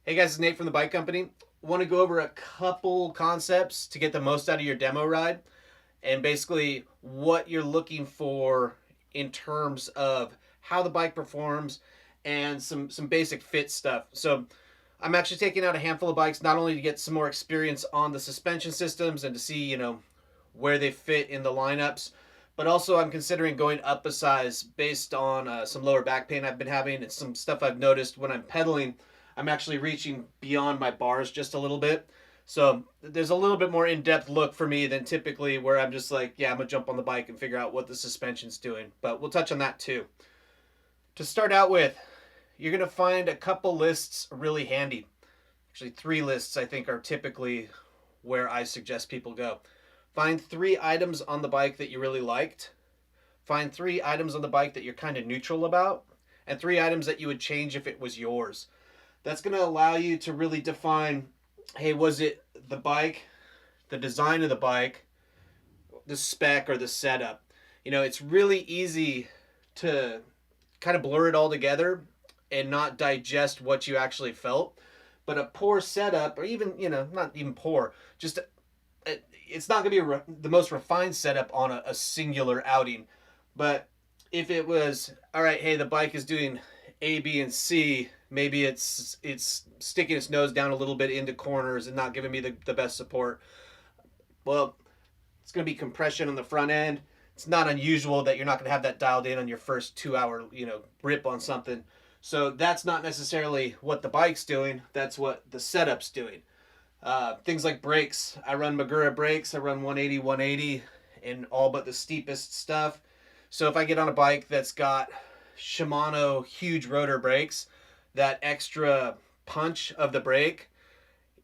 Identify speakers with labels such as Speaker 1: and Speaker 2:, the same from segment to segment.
Speaker 1: Hey guys, it's Nate from the Bike Company. Want to go over a couple concepts to get the most out of your demo ride and basically what you're looking for in terms of how the bike performs and some basic fit stuff. So I'm actually taking out a handful of bikes not only to get some more experience on the suspension systems and to see, where they fit in the lineups, but also I'm considering going up a size based on some lower back pain I've been having and some stuff I've noticed when I'm pedaling. I'm actually reaching beyond my bars just a little bit. So there's a little bit more in-depth look for me than typically where I'm just like, yeah, I'm gonna jump on the bike and figure out what the suspension's doing. But we'll touch on that too. To start out with, you're gonna find a couple lists really handy. Actually, three lists I think are typically where I suggest people go. Find three items on the bike that you really liked. Find three items on the bike that you're kind of neutral about, and three items that you would change if it was yours. That's going to allow you to really define, hey, was it the bike, the design of the bike, the spec, or the setup? It's really easy to kind of blur it all together and not digest what you actually felt. But a poor setup, or even, not even poor, just it's not going to be the most refined setup on a singular outing. But if it was, all right, hey, the bike is doing A, B, and C, maybe it's sticking its nose down a little bit into corners and not giving me the best support. Well, it's going to be compression on the front end. It's not unusual that you're not going to have that dialed in on your first 2 hour, rip on something. So that's not necessarily what the bike's doing. That's what the setup's doing. Things like brakes. I run Magura brakes. I run 180, 180 in all but the steepest stuff. So if I get on a bike that's got Shimano huge rotor brakes, that extra punch of the brake,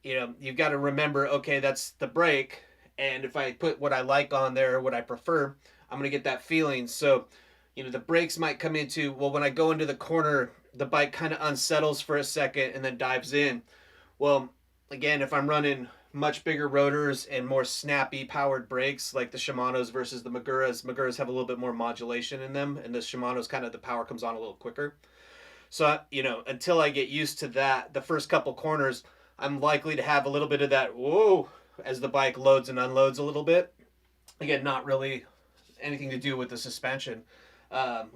Speaker 1: you've got to remember, okay, that's the brake. And if I put what I like on there, what I prefer, I'm going to get that feeling. So, the brakes might come into, well, when I go into the corner, the bike kind of unsettles for a second and then dives in. Well, again, if I'm running much bigger rotors and more snappy powered brakes like the Shimanos versus the Maguras have a little bit more modulation in them, and the Shimanos kind of the power comes on a little quicker. So, until I get used to that, the first couple corners, I'm likely to have a little bit of that whoa as the bike loads and unloads a little bit. Again, not really anything to do with the suspension. Um,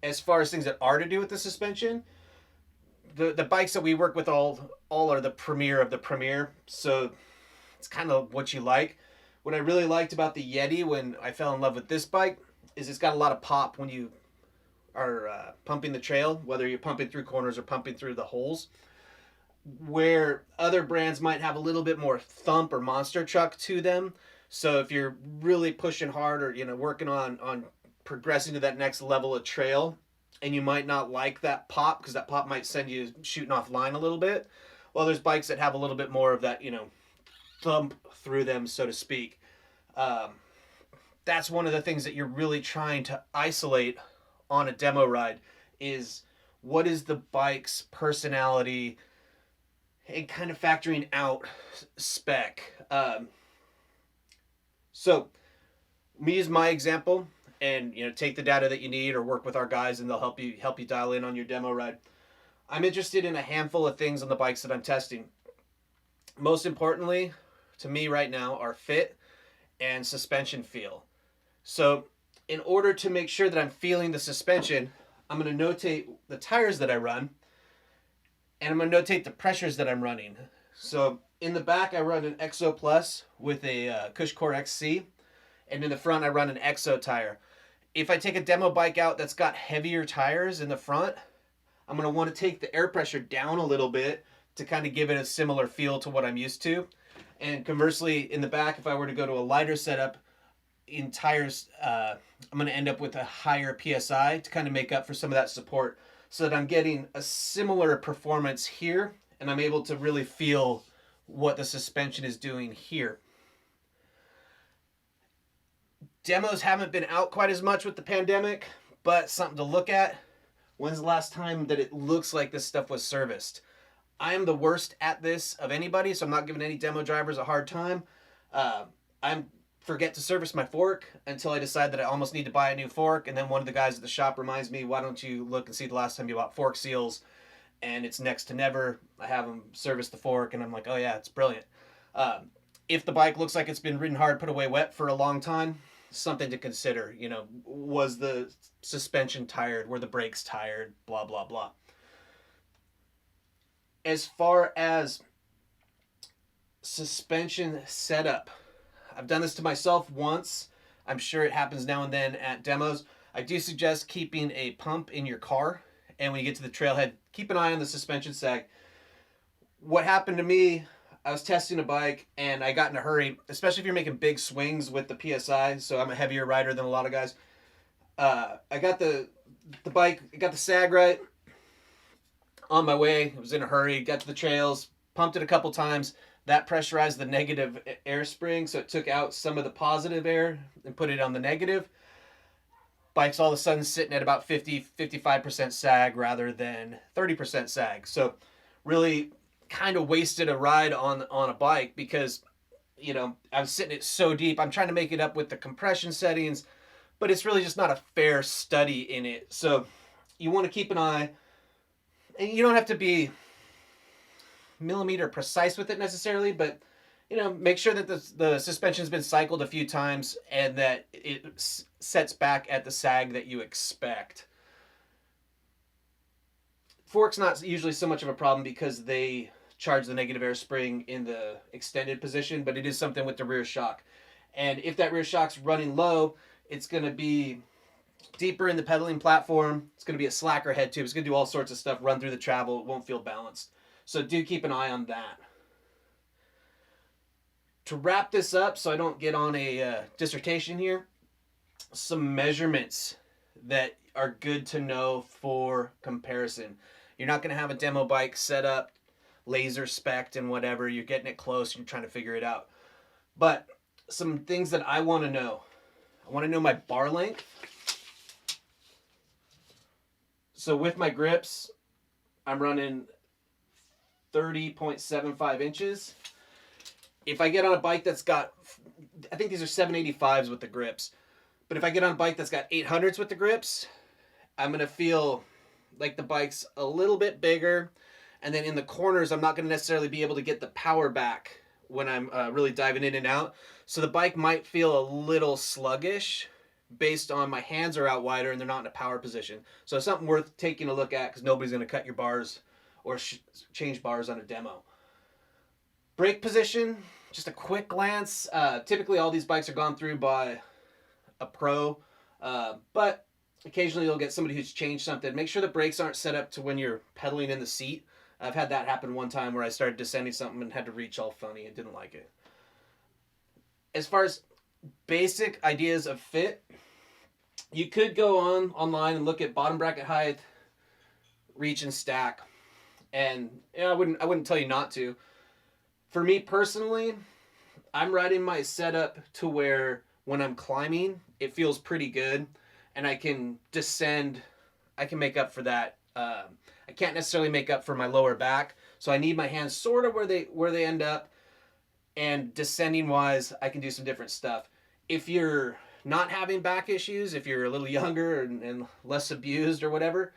Speaker 1: as far as things that are to do with the suspension, the bikes that we work with all are the premier of the premier. So it's kind of what you like. What I really liked about the Yeti when I fell in love with this bike is it's got a lot of pop when you are pumping the trail, whether you're pumping through corners or pumping through the holes. Where other brands might have a little bit more thump or monster truck to them. So if you're really pushing hard or working on progressing to that next level of trail, and you might not like that pop because that pop might send you shooting off line a little bit. Well, there's bikes that have a little bit more of that, thump through them, so to speak. Um, that's one of the things that you're really trying to isolate on a demo ride is what is the bike's personality and kind of factoring out spec. So me as my example, and take the data that you need or work with our guys and they'll help you dial in on your demo ride. I'm interested in a handful of things on the bikes that I'm testing. Most importantly to me right now are fit and suspension feel. So in order to make sure that I'm feeling the suspension, I'm going to notate the tires that I run and I'm going to notate the pressures that I'm running. So in the back I run an Exo Plus with a Cushcore XC, and in the front I run an Exo tire. If I take a demo bike out that's got heavier tires in the front, I'm going to want to take the air pressure down a little bit to kind of give it a similar feel to what I'm used to. And conversely, in the back, if I were to go to a lighter setup in tires, I'm going to end up with a higher PSI to kind of make up for some of that support so that I'm getting a similar performance here and I'm able to really feel what the suspension is doing here. Demos haven't been out quite as much with the pandemic, but something to look at. When's the last time that it looks like this stuff was serviced? I am the worst at this of anybody, so I'm not giving any demo drivers a hard time. I forget to service my fork until I decide that I almost need to buy a new fork, and then one of the guys at the shop reminds me, why don't you look and see the last time you bought fork seals? and it's next to never. I have them service the fork, and I'm like, oh yeah, it's brilliant. If the bike looks like it's been ridden hard, put away wet for a long time, something to consider. You know, was the suspension tired? Were the brakes tired? Blah, blah, blah. As far as suspension setup, I've done this to myself once. I'm sure it happens now and then at demos. I do suggest keeping a pump in your car, and when you get to the trailhead, keep an eye on the suspension sag. What happened to me, I was testing a bike and I got in a hurry, especially if you're making big swings with the PSI. So I'm a heavier rider than a lot of guys. I got the bike, I got the sag right on my way. I was in a hurry, got to the trails, pumped it a couple times. That pressurized the negative air spring, so it took out some of the positive air and put it on the negative. Bike's all of a sudden sitting at about 55% sag rather than 30% sag. So really kind of wasted a ride on a bike because, you know, I'm sitting it so deep. I'm trying to make it up with the compression settings, but it's really just not a fair study in it. So you want to keep an eye, and you don't have to be millimeter precise with it necessarily, but you know, make sure that the suspension's been cycled a few times and that it sets back at the sag that you expect. Fork's not usually so much of a problem because they charge the negative air spring in the extended position, but it is something with the rear shock. And if that rear shock's running low, it's going to be deeper in the pedaling platform. It's going to be a slacker head tube. It's going to do all sorts of stuff, run through the travel. It won't feel balanced. So do keep an eye on that. To wrap this up so I don't get on a dissertation here, some measurements that are good to know for comparison. You're not going to have a demo bike set up, laser spec'd and whatever. You're getting it close. You're trying to figure it out. But some things that I want to know. I want to know my bar length. So with my grips, I'm running 30.75 inches. If I get on a bike that's got, I think these are 785s with the grips, but if I get on a bike that's got 800s with the grips, I'm going to feel like the bike's a little bit bigger. And then in the corners, I'm not going to necessarily be able to get the power back when I'm really diving in and out. So the bike might feel a little sluggish based on my hands are out wider and they're not in a power position. So it's something worth taking a look at because nobody's going to cut your bars or change bars on a demo. Brake position, just a quick glance. Typically all these bikes are gone through by a pro, but occasionally you'll get somebody who's changed something. Make sure the brakes aren't set up to when you're pedaling in the seat. I've had that happen one time where I started descending something and had to reach all funny and didn't like it. As far as basic ideas of fit, you could go online and look at bottom bracket height, reach and stack. And I wouldn't tell you not to. For me personally, I'm riding my setup to where when I'm climbing, it feels pretty good, and I can descend. I can make up for that. I can't necessarily make up for my lower back, so I need my hands sort of where they end up. And descending wise, I can do some different stuff. If you're not having back issues, if you're a little younger and less abused or whatever,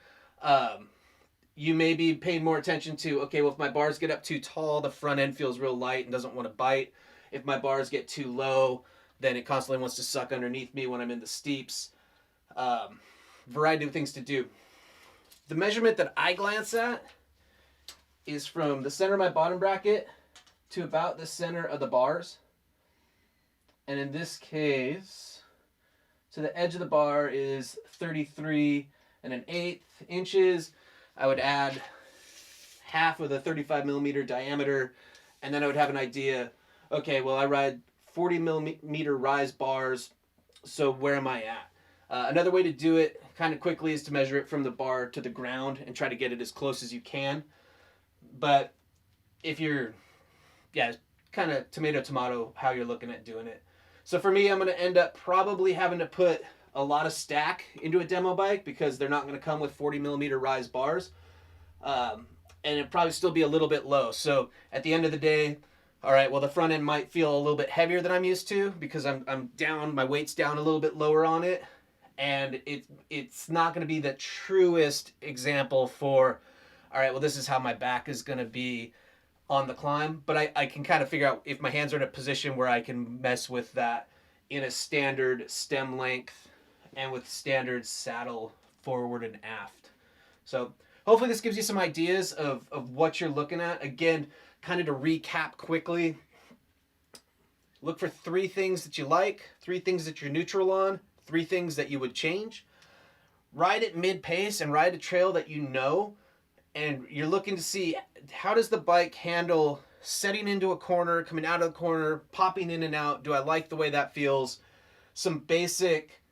Speaker 1: you may be paying more attention to, okay, well, if my bars get up too tall, the front end feels real light and doesn't want to bite. If my bars get too low, then it constantly wants to suck underneath me when I'm in the steeps. Variety of things to do. The measurement that I glance at is from the center of my bottom bracket to about the center of the bars. And in this case, so the edge of the bar is 33 1/8 inches. I would add half of the 35 millimeter diameter, and then I would have an idea, okay, well, I ride 40 millimeter rise bars, so where am I at? Another way to do it kind of quickly is to measure it from the bar to the ground and try to get it as close as you can. But if you're, kind of tomato, how you're looking at doing it. So for me, I'm going to end up probably having to put a lot of stack into a demo bike because they're not going to come with 40 millimeter rise bars. And it'd probably still be a little bit low. So at the end of the day, all right, well, the front end might feel a little bit heavier than I'm used to because I'm down, my weight's down a little bit lower on it. And it's not going to be the truest example for, all right, well, this is how my back is going to be on the climb. But I can kind of figure out if my hands are in a position where I can mess with that in a standard stem length and with standard saddle forward and aft. So hopefully this gives you some ideas of what you're looking at. Again, kind of to recap quickly, look for 3 things that you like, 3 things that you're neutral on, 3 things that you would change. Ride at mid-pace and ride a trail that you know, and you're looking to see how does the bike handle setting into a corner, coming out of the corner, popping in and out. Do I like the way that feels? Some basic,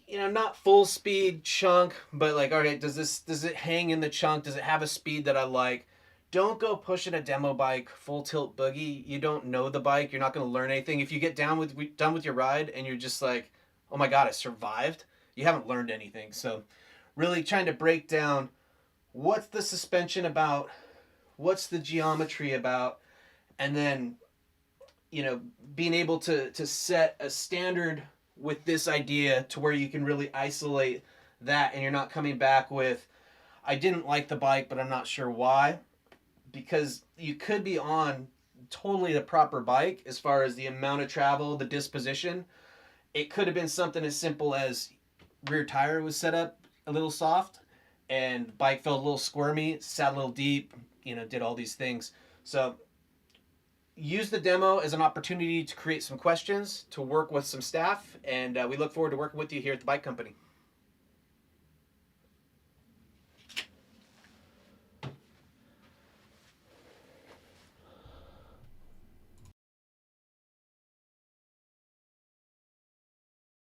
Speaker 1: not full speed chunk, but like, okay, does it hang in the chunk? Does it have a speed that I like? Don't go pushing a demo bike full tilt boogie. You don't know the bike. You're not going to learn anything. If you get done with your ride and you're just like, oh my God, I survived, you haven't learned anything. So really trying to break down what's the suspension about, what's the geometry about, and then, being able to set a standard with this idea to where you can really isolate that and you're not coming back with, I didn't like the bike, but I'm not sure why. Because you could be on totally the proper bike as far as the amount of travel, the disposition. It could have been something as simple as rear tire was set up a little soft and bike felt a little squirmy, sat a little deep, did all these things. So use the demo as an opportunity to create some questions, to work with some staff, and we look forward to working with you here at the Bike Company.